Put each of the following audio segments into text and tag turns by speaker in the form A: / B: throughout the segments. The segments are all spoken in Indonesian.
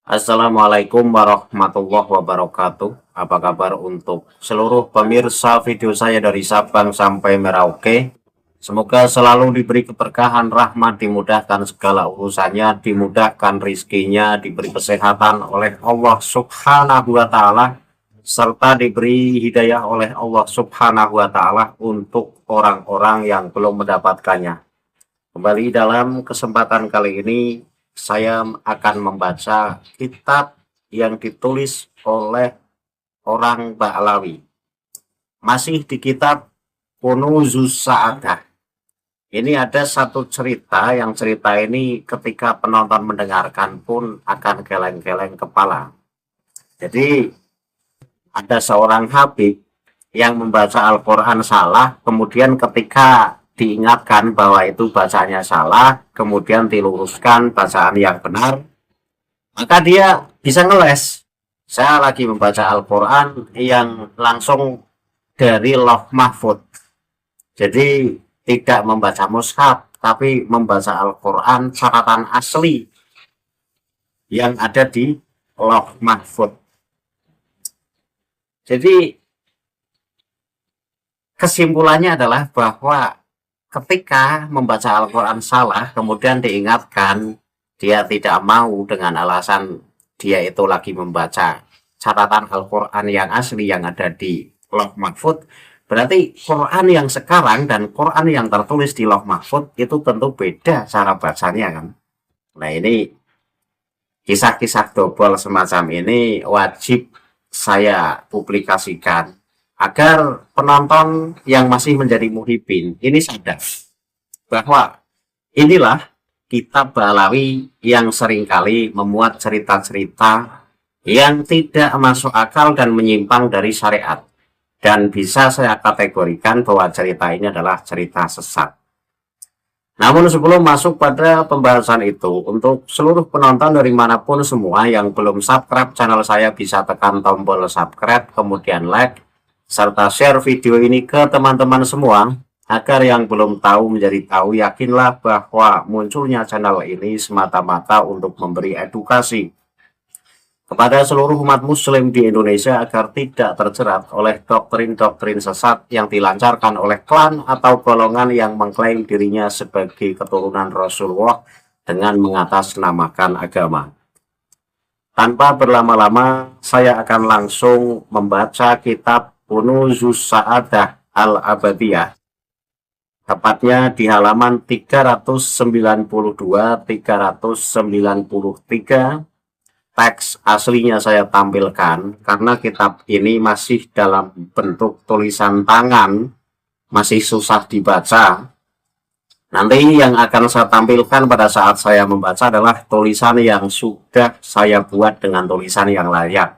A: Assalamualaikum warahmatullahi wabarakatuh. Apa kabar untuk seluruh pemirsa video saya dari Sabang sampai Merauke? Semoga selalu diberi keberkahan, rahmat, dimudahkan segala urusannya, dimudahkan rizkinya, diberi kesehatan oleh Allah Subhanahu wa Ta'ala, serta diberi hidayah oleh Allah Subhanahu wa Ta'ala untuk orang-orang yang belum mendapatkannya. Kembali dalam kesempatan kali ini saya akan membaca kitab yang ditulis oleh orang Ba'lawi. Masih di kitab Kunuzus Sa'adah. Ini ada satu cerita, yang cerita ini ketika penonton mendengarkan pun akan geleng-geleng kepala. Jadi ada seorang Habib yang membaca Al-Quran salah, kemudian ketika diingatkan bahwa itu bacanya salah, kemudian diluruskan bacaan yang benar, maka dia bisa ngeles. Saya lagi membaca Al-Quran yang langsung dari Lauh Mahfud, jadi tidak membaca mushaf, tapi membaca Al-Quran catatan asli yang ada di Lauh Mahfud. Jadi kesimpulannya adalah bahwa ketika membaca Al-Quran salah, kemudian diingatkan, dia tidak mau dengan alasan dia itu lagi membaca catatan Al-Quran yang asli yang ada di Lauh Mahfud. Berarti Quran yang sekarang dan Quran yang tertulis di Lauh Mahfud itu tentu beda cara bacanya kan. Nah ini kisah-kisah dobel semacam ini wajib saya publikasikan agar penonton yang masih menjadi muhibin ini sadar bahwa inilah kitab Ba'lawi yang seringkali memuat cerita-cerita yang tidak masuk akal dan menyimpang dari syariat, dan bisa saya kategorikan bahwa cerita ini adalah cerita sesat. Namun sebelum masuk pada pembahasan itu, untuk seluruh penonton dari manapun semua yang belum subscribe channel saya, bisa tekan tombol subscribe, kemudian like, serta share video ini ke teman-teman semua, agar yang belum tahu menjadi tahu. Yakinlah bahwa munculnya channel ini semata-mata untuk memberi edukasi kepada seluruh umat muslim di Indonesia agar tidak terjerat oleh doktrin-doktrin sesat yang dilancarkan oleh klan atau golongan yang mengklaim dirinya sebagai keturunan Rasulullah dengan mengatasnamakan agama. Tanpa berlama-lama, saya akan langsung membaca kitab Kunuzus Sa'adah Al-Abadiyah, tepatnya di halaman 392-393. Teks aslinya saya tampilkan karena kitab ini masih dalam bentuk tulisan tangan, masih susah dibaca. Nanti yang akan saya tampilkan pada saat saya membaca adalah tulisan yang sudah saya buat dengan tulisan yang layak,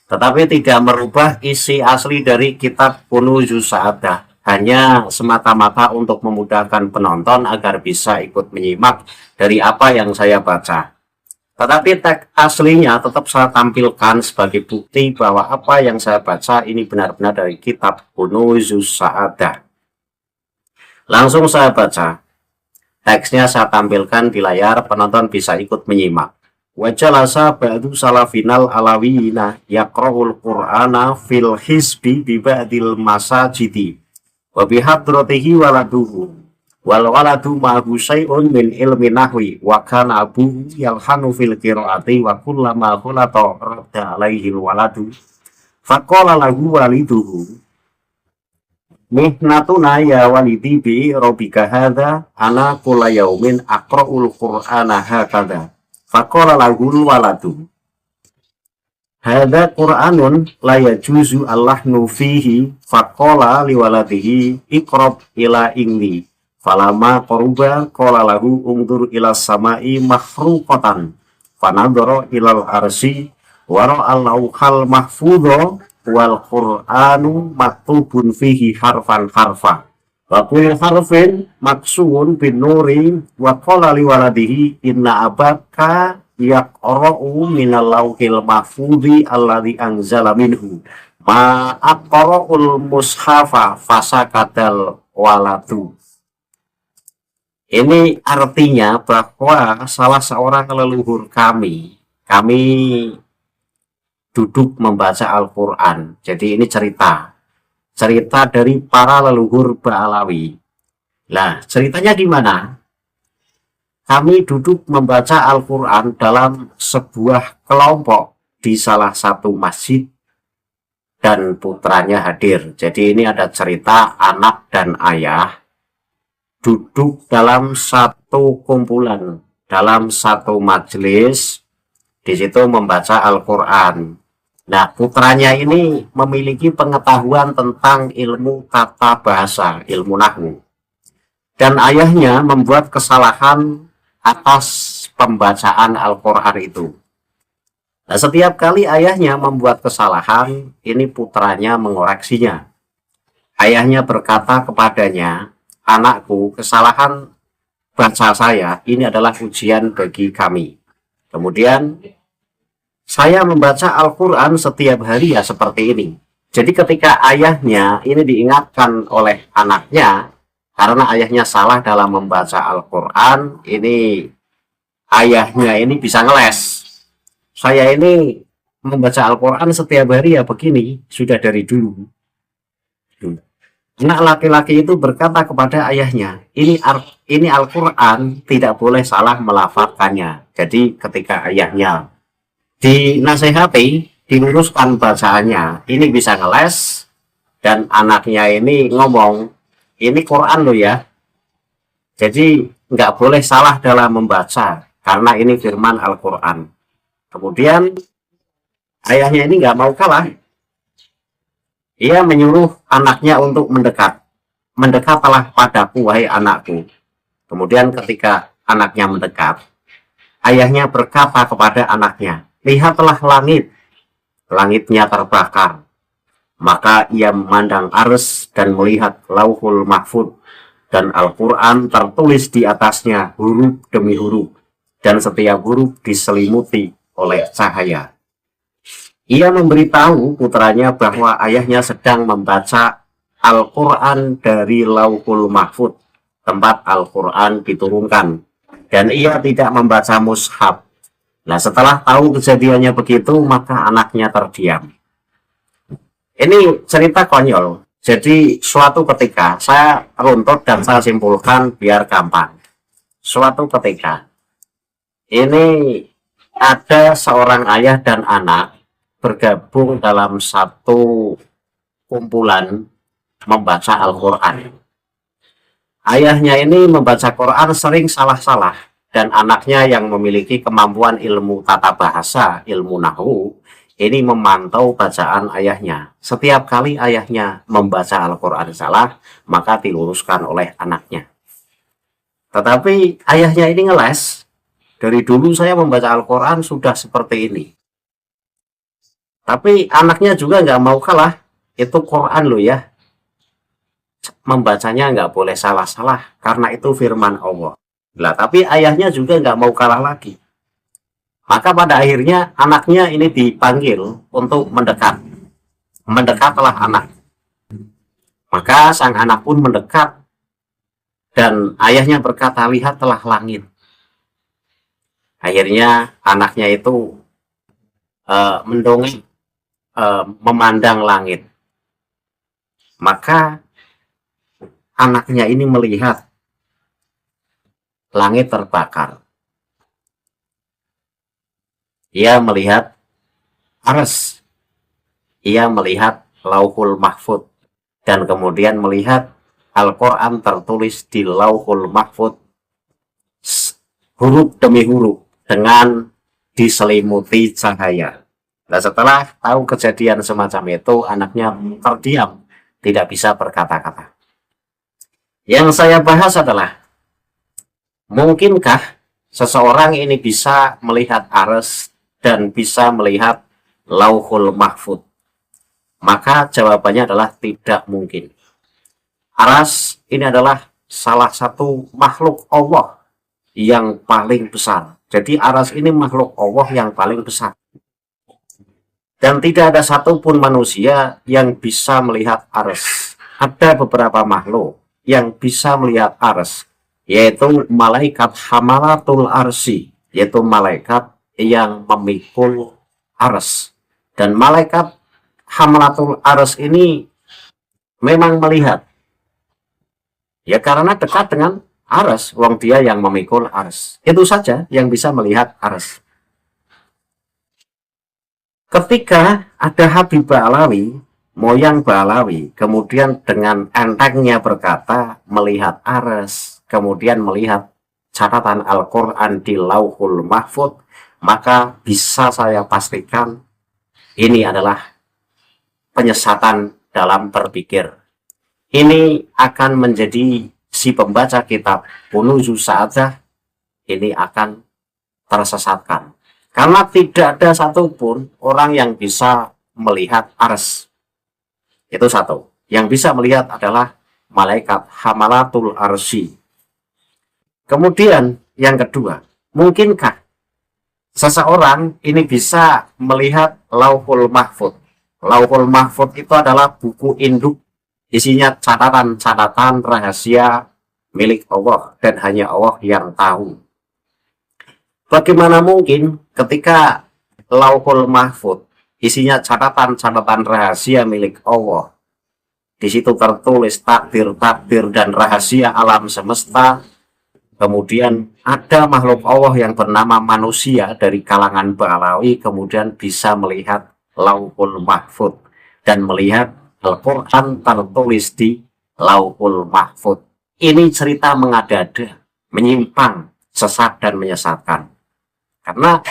A: tetapi tidak merubah isi asli dari kitab Kunuzus Sa'adah, hanya semata-mata untuk memudahkan penonton agar bisa ikut menyimak dari apa yang saya baca. Tetapi teks aslinya tetap saya tampilkan sebagai bukti bahwa apa yang saya baca ini benar-benar dari kitab Kunuzus Sa'adah. Langsung saya baca. Teksnya saya tampilkan di layar, penonton bisa ikut menyimak. Wajalasa ba'du salafinal alawiyina yaqra'ul qur'ana fil hisbi biba'dil masajidi wa bihadratihi waladuhu wal waladu ma'hu syai'un min ilmi nahwi wa kana abuhu yalhanu fil qiraati wa kullama khulata radda alaihi waladu faqala lahu waliduhu mihnatuna ya walidi bi robika hadha ana kulla yaumin aqra'ul qur'ana hakadha faqala lahu waladu hadha qur'anun la yajuzu allahnu fihi faqala liwaladihi iqrab ila ingli falama qaruba qala lahu ungdur ila samai mahruqatan fanadhara ilal arsi wa ra'al lauhal mahfudha wal qur'anu maktubun fihi harfan harfa wa kullu harfin maksuun bin nuri wa qala liwaladihi inna abaka yaqra'u minal lauhil mahfudhi alladhi anzala minhu ma aqra'ul mushafa fasakatal waladu. Ini artinya bahwa salah seorang leluhur kami kami duduk membaca Al-Quran. Jadi ini cerita dari para leluhur Ba'alawi. Nah, ceritanya di mana? Kami duduk membaca Al-Quran dalam sebuah kelompok di salah satu masjid dan putranya hadir. Jadi ini ada cerita anak dan ayah duduk dalam satu kumpulan, dalam satu majelis, di situ membaca Al-Quran. Nah, putranya ini memiliki pengetahuan tentang ilmu tata bahasa, ilmu nahwu. Dan ayahnya membuat kesalahan atas pembacaan Al-Quran itu. Nah, setiap kali ayahnya membuat kesalahan, ini putranya mengoreksinya. Ayahnya berkata kepadanya, "Anakku, kesalahan baca saya ini adalah ujian bagi kami. Kemudian saya membaca Al-Quran setiap hari ya seperti ini." Jadi ketika ayahnya ini diingatkan oleh anaknya, karena ayahnya salah dalam membaca Al-Quran, ini ayahnya ini bisa ngeles. Saya ini membaca Al-Quran setiap hari ya begini, sudah dari dulu. Anak laki-laki itu berkata kepada ayahnya, ini Al-Quran tidak boleh salah melafalkannya. Jadi ketika ayahnya dinasehati, diluruskan bacaannya, ini bisa ngeles, dan anaknya ini ngomong, ini Quran loh ya, jadi nggak boleh salah dalam membaca, karena ini firman Al-Quran. Kemudian ayahnya ini nggak mau kalah, ia menyuruh anaknya untuk mendekat. Mendekatlah padaku, wahai anakku. Kemudian ketika anaknya mendekat, ayahnya berkata kepada anaknya, lihatlah langit, langitnya terbakar. Maka ia memandang Ars dan melihat Lauhul Mahfud, dan Al-Quran tertulis di atasnya huruf demi huruf, dan setiap huruf diselimuti oleh cahaya. Ia memberitahu putranya bahwa ayahnya sedang membaca Al-Quran dari Lauhul Mahfud, tempat Al-Quran diturunkan, dan ia tidak membaca mushaf. Nah, setelah tahu kejadiannya begitu, maka anaknya terdiam. Ini cerita konyol. Jadi suatu ketika, saya runtut dan saya simpulkan biar gampang. Suatu ketika, ini ada seorang ayah dan anak bergabung dalam satu kumpulan membaca Al-Quran. Ayahnya ini membaca Quran sering salah-salah, dan anaknya yang memiliki kemampuan ilmu tata bahasa, ilmu nahwu, ini memantau bacaan ayahnya. Setiap kali ayahnya membaca Al-Quran salah, maka diluruskan oleh anaknya. Tetapi ayahnya ini ngeles, dari dulu saya membaca Al-Quran sudah seperti ini. Tapi anaknya juga nggak mau kalah, itu Quran loh ya, membacanya nggak boleh salah-salah, karena itu firman Allah. Lah, tapi ayahnya juga nggak mau kalah lagi. Maka pada akhirnya anaknya ini dipanggil untuk mendekat. Mendekatlah anak. Maka sang anak pun mendekat, dan ayahnya berkata, lihatlah langit. Akhirnya anaknya itu mendongeng, memandang langit. Maka anaknya ini melihat langit terbakar. Ia melihat Ars. Ia melihat Lauhul Mahfud. Dan kemudian melihat Al-Quran tertulis di Lauhul Mahfud huruf demi huruf dengan diselimuti cahaya. Nah, setelah tahu kejadian semacam itu, anaknya terdiam, tidak bisa berkata-kata. Yang saya bahas adalah, mungkinkah seseorang ini bisa melihat Ars dan bisa melihat Lauhul Mahfud? Maka jawabannya adalah tidak mungkin. Ars ini adalah salah satu makhluk Allah yang paling besar. Jadi Ars ini makhluk Allah yang paling besar. Dan tidak ada satupun manusia yang bisa melihat Ars. Ada beberapa makhluk yang bisa melihat Ars, yaitu malaikat Hamalatul Arsi, yaitu malaikat yang memikul arsy. Dan malaikat hamalatul arsy ini memang melihat, ya karena dekat dengan arsy, wong dia yang memikul arsy. Itu saja yang bisa melihat arsy. Ketika ada Habib Ba'alawi, moyang Ba'alawi, kemudian dengan entengnya berkata melihat arsy, kemudian melihat catatan Al-Quran di Lauhul Mahfud, maka bisa saya pastikan ini adalah penyesatan dalam berpikir. Ini akan menjadi si pembaca kitab Kunuzu Sa'adah ini akan tersesatkan. Karena tidak ada satupun orang yang bisa melihat arsy. Itu satu. Yang bisa melihat adalah malaikat hamalatul arsy. Kemudian yang kedua, mungkinkah seseorang ini bisa melihat Lauhul Mahfud? Lauhul Mahfud itu adalah buku induk, isinya catatan-catatan rahasia milik Allah dan hanya Allah yang tahu. Bagaimana mungkin ketika Lauhul Mahfud isinya catatan-catatan rahasia milik Allah, di situ tertulis takdir-takdir dan rahasia alam semesta, kemudian ada makhluk Allah yang bernama manusia dari kalangan Ba'alawi kemudian bisa melihat Lauhul Mahfud dan melihat Al-Quran tertulis di Lauhul Mahfud. Ini cerita mengada-ada, menyimpang, sesat dan menyesatkan. Karena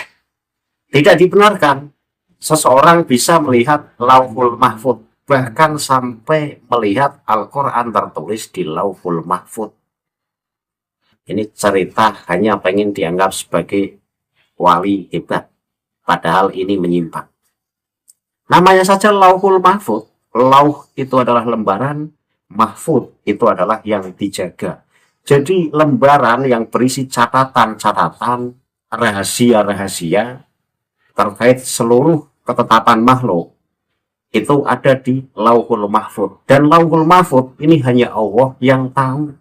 A: tidak dibenarkan seseorang bisa melihat Lauhul Mahfud, bahkan sampai melihat Al-Quran tertulis di Lauhul Mahfud. Ini cerita hanya pengen dianggap sebagai wali hebat, padahal ini menyimpang. Namanya saja Lauhul Mahfud. Lauh itu adalah lembaran, Mahfud itu adalah yang dijaga. Jadi lembaran yang berisi catatan-catatan rahasia-rahasia terkait seluruh ketetapan makhluk itu ada di Lauhul Mahfud. Dan Lauhul Mahfud ini hanya Allah yang tahu.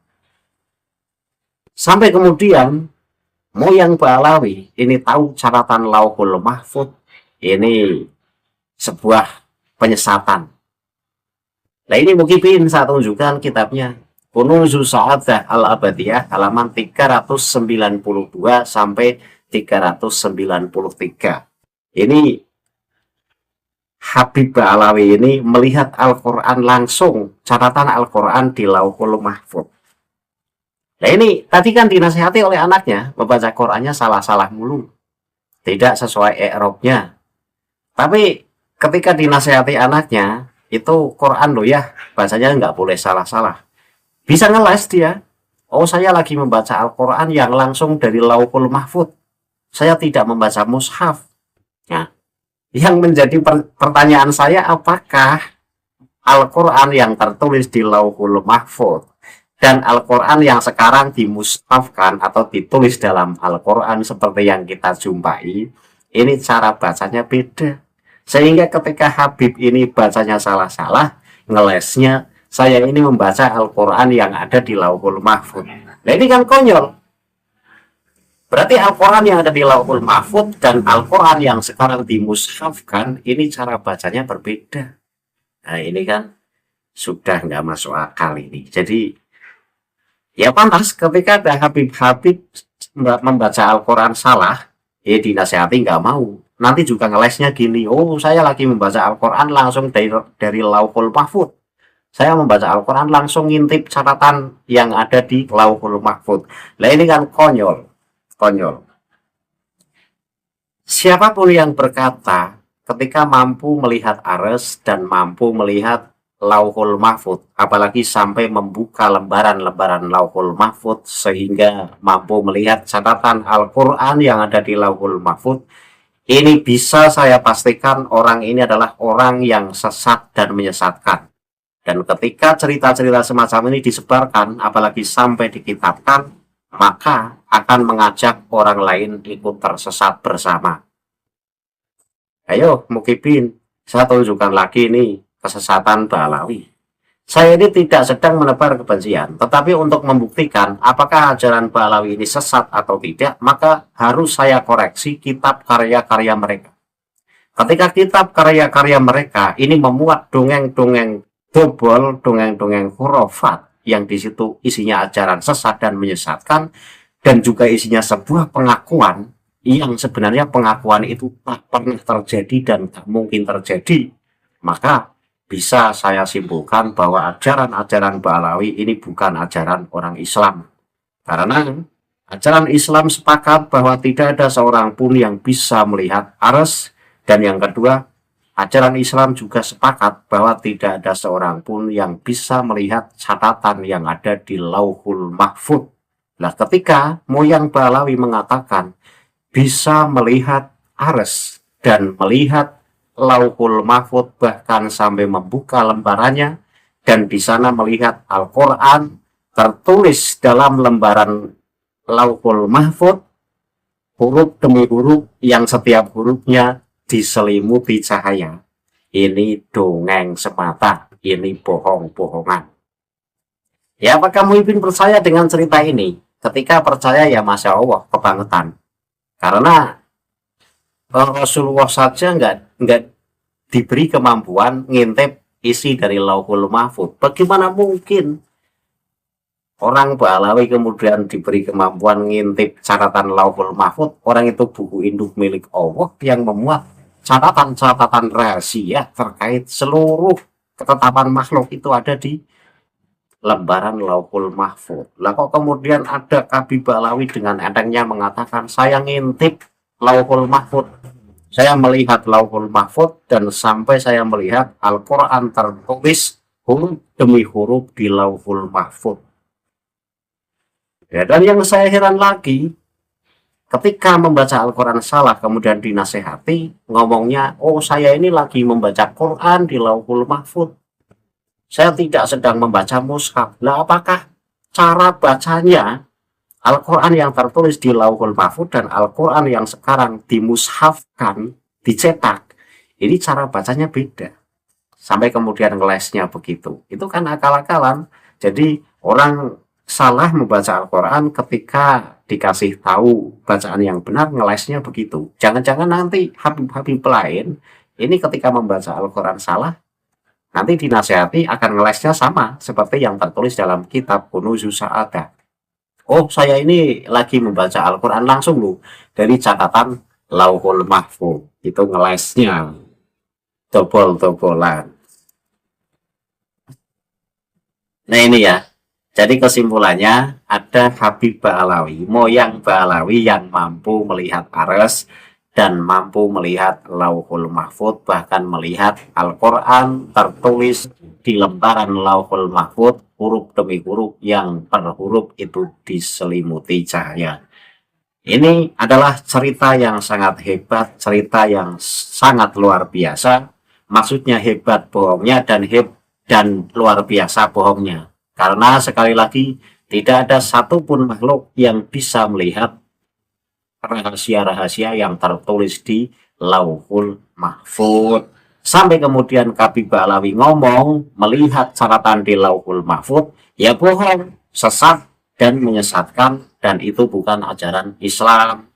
A: Sampai kemudian moyang Ba'alawi ini tahu catatan Lauhul Mahfud ini sebuah penyesatan. Nah ini mungkin saya tunjukkan kitabnya Kunuzu Sa'adah Al-Abadiyah halaman 392 sampai 393. Ini Habib Ba'alawi ini melihat Al-Quran langsung, catatan Al-Quran di Lauhul Mahfud. Nah ini tadi kan dinasihati oleh anaknya, membaca Qurannya salah-salah mulu, tidak sesuai i'rabnya. Tapi ketika dinasihati anaknya, itu Quran loh ya, bacanya nggak boleh salah-salah. Bisa ngeles dia, oh saya lagi membaca Al-Quran yang langsung dari Lauhul Mahfud, saya tidak membaca mushaf. Nah, yang menjadi pertanyaan saya, apakah Al-Quran yang tertulis di Lauhul Mahfud dan Al-Quran yang sekarang dimushafkan atau ditulis dalam Al-Quran seperti yang kita jumpai, ini cara bacanya beda. Sehingga ketika Habib ini bacanya salah-salah, ngelesnya, saya ini membaca Al-Quran yang ada di Lauhul Mahfud. Nah ini kan konyol. Berarti Al-Quran yang ada di Lauhul Mahfud dan Al-Quran yang sekarang dimushafkan, ini cara bacanya berbeda. Nah ini kan sudah nggak masuk akal ini. Jadi ya pantas ketika ada Habib-Habib membaca Al-Quran salah, ya dinasihati nggak mau. Nanti juga ngelesnya gini, oh saya lagi membaca Al-Quran langsung dari Lauhul Mahfud. Saya membaca Al-Quran langsung ngintip catatan yang ada di Lauhul Mahfud. Nah ini kan konyol. Konyol. Siapapun yang berkata ketika mampu melihat arsy dan mampu melihat Lauhul Mahfud, apalagi sampai membuka lembaran-lembaran Lauhul Mahfud sehingga mampu melihat catatan Al-Quran yang ada di Lauhul Mahfud, ini bisa saya pastikan orang ini adalah orang yang sesat dan menyesatkan. Dan ketika cerita-cerita semacam ini disebarkan, apalagi sampai dikitabkan, maka akan mengajak orang lain ikut tersesat bersama. Ayo, Mukibin, saya tunjukkan lagi nih kesesatan Ba'alawi. Saya ini tidak sedang menebar kebencian, tetapi untuk membuktikan apakah ajaran Ba'alawi ini sesat atau tidak, maka harus saya koreksi kitab karya-karya mereka. Ketika kitab karya-karya mereka ini memuat dongeng-dongeng dobol, dongeng-dongeng khurafat, yang di situ isinya ajaran sesat dan menyesatkan, dan juga isinya sebuah pengakuan yang sebenarnya pengakuan itu tak pernah terjadi dan tak mungkin terjadi, maka bisa saya simpulkan bahwa ajaran-ajaran Ba'alawi ini bukan ajaran orang Islam. Karena ajaran Islam sepakat bahwa tidak ada seorang pun yang bisa melihat arsy, dan yang kedua, ajaran Islam juga sepakat bahwa tidak ada seorang pun yang bisa melihat catatan yang ada di Lauhul Mahfuz. Nah, ketika moyang Ba'alawi mengatakan bisa melihat arsy dan melihat Lauhul Mahfuz, bahkan sampai membuka lembarannya dan di sana melihat Al-Quran tertulis dalam lembaran Lauhul Mahfuz, huruf demi huruf yang setiap hurufnya diselimuti cahaya. Ini dongeng semata, ini bohong-bohongan. Ya, apakah Muhyiddin percaya dengan cerita ini? Ketika percaya ya Masya Allah, kebangetan. Karena Rasulullah saja nggak diberi kemampuan ngintip isi dari Lauhul Mahfuz. Bagaimana mungkin orang Ba'alawi kemudian diberi kemampuan ngintip catatan Lauhul Mahfuz? Orang itu buku induk milik Allah yang memuat catatan-catatan rahasia terkait seluruh ketetapan makhluk itu ada di lembaran Lauhul Mahfuz. Lah kok kemudian ada Kabi Ba'alawi dengan entengnya mengatakan saya ngintip Lauhul Mahfuz, saya melihat Lauhul Mahfuz dan sampai saya melihat Al-Quran tertulis huruf demi huruf di Lauhul Mahfuz. Ya, dan yang saya heran lagi, ketika membaca Al-Quran salah kemudian dinasehati, ngomongnya, oh saya ini lagi membaca Quran di Lauhul Mahfuz, saya tidak sedang membaca mushaf. Lah apakah cara bacanya Al-Quran yang tertulis di Lauhul Mahfuz dan Al-Quran yang sekarang dimushafkan, dicetak, ini cara bacanya beda. Sampai kemudian ngelesnya begitu. Itu kan akal-akalan. Jadi orang salah membaca Al-Quran ketika dikasih tahu bacaan yang benar, ngelesnya begitu. Jangan-jangan nanti Habib-Habib lain, ini ketika membaca Al-Quran salah, nanti dinasihati akan ngelesnya sama seperti yang tertulis dalam kitab Kunuzus Sa'adah. Oh, saya ini lagi membaca Al-Quran langsung loh dari catatan Lauhul Mahfuz. Itu ngelesnya tobol-tobolan. Nah ini ya, jadi kesimpulannya ada Habib Ba'alawi, moyang Ba'alawi yang mampu melihat arsy dan mampu melihat Lauhul Mahfuz, bahkan melihat Al-Quran tertulis di lembaran Lauhul Mahfuz, huruf demi huruf yang per huruf itu diselimuti cahaya. Ini adalah cerita yang sangat hebat, cerita yang sangat luar biasa. Maksudnya hebat bohongnya dan luar biasa bohongnya. Karena sekali lagi tidak ada satupun makhluk yang bisa melihat rahasia-rahasia yang tertulis di Lauhul Mahfuz. Sampai kemudian Kabi Ba'alawi ngomong melihat catatan di Lauhul Mahfuz, ya bohong, sesat dan menyesatkan, dan itu bukan ajaran Islam.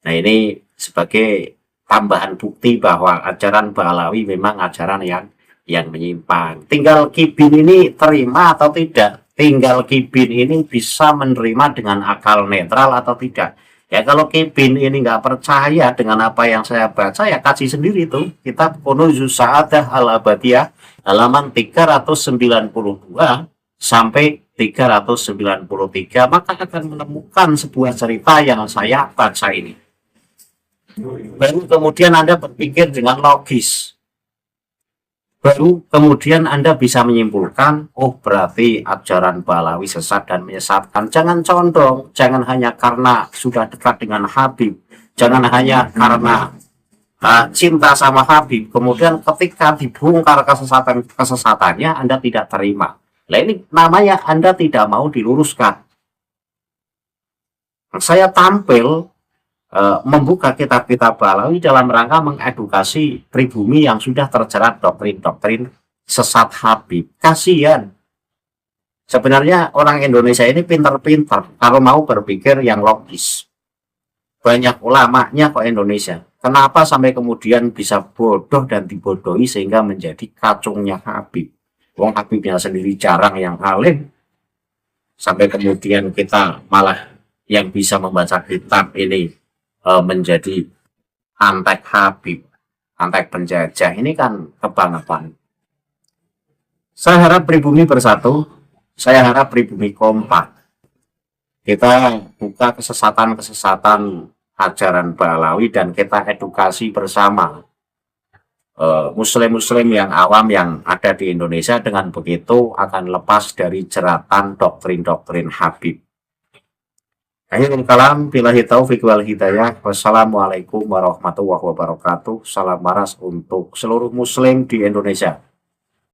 A: Nah ini sebagai tambahan bukti bahwa ajaran Ba'alawi memang ajaran yang menyimpang. Tinggal Kibin ini terima atau tidak, tinggal Kibin ini bisa menerima dengan akal netral atau tidak. Ya kalau Kibin ini nggak percaya dengan apa yang saya baca, ya kaji sendiri tuh kitab Kunuzus Sa'adah Al-Abadiyah halaman 392 sampai 393, maka akan menemukan sebuah cerita yang saya baca ini. Baru kemudian Anda berpikir dengan logis. Baru kemudian Anda bisa menyimpulkan, oh berarti ajaran Ba'alawi sesat dan menyesatkan. Jangan condong, jangan hanya karena sudah dekat dengan Habib, jangan hanya karena cinta sama Habib, kemudian ketika dibongkar kesesatannya Anda tidak terima. Nah ini namanya Anda tidak mau diluruskan. Saya tampil membuka kitab-kitab Ba'alawi dalam rangka mengedukasi pribumi yang sudah terjerat doktrin-doktrin sesat Habib. Kasihan. Sebenarnya orang Indonesia ini pintar-pintar kalau mau berpikir yang logis. Banyak ulamanya kok Indonesia. Kenapa sampai kemudian bisa bodoh dan dibodohi sehingga menjadi kacungnya Habib? Wong Habibnya sendiri jarang yang alim, sampai kemudian kita malah yang bisa membaca kitab ini menjadi antek Habib, antek penjajah. Ini kan kebangetan. Saya harap pribumi bersatu, saya harap pribumi kompak. Kita buka kesesatan-kesesatan ajaran Balawi dan kita edukasi bersama muslim-muslim yang awam yang ada di Indonesia. Dengan begitu akan lepas dari jeratan doktrin-doktrin Habib. Akhirul kalam, billahi taufiq wal hidayah. Wassalamualaikum warahmatullahi wabarakatuh. Salam maras untuk seluruh muslim di Indonesia.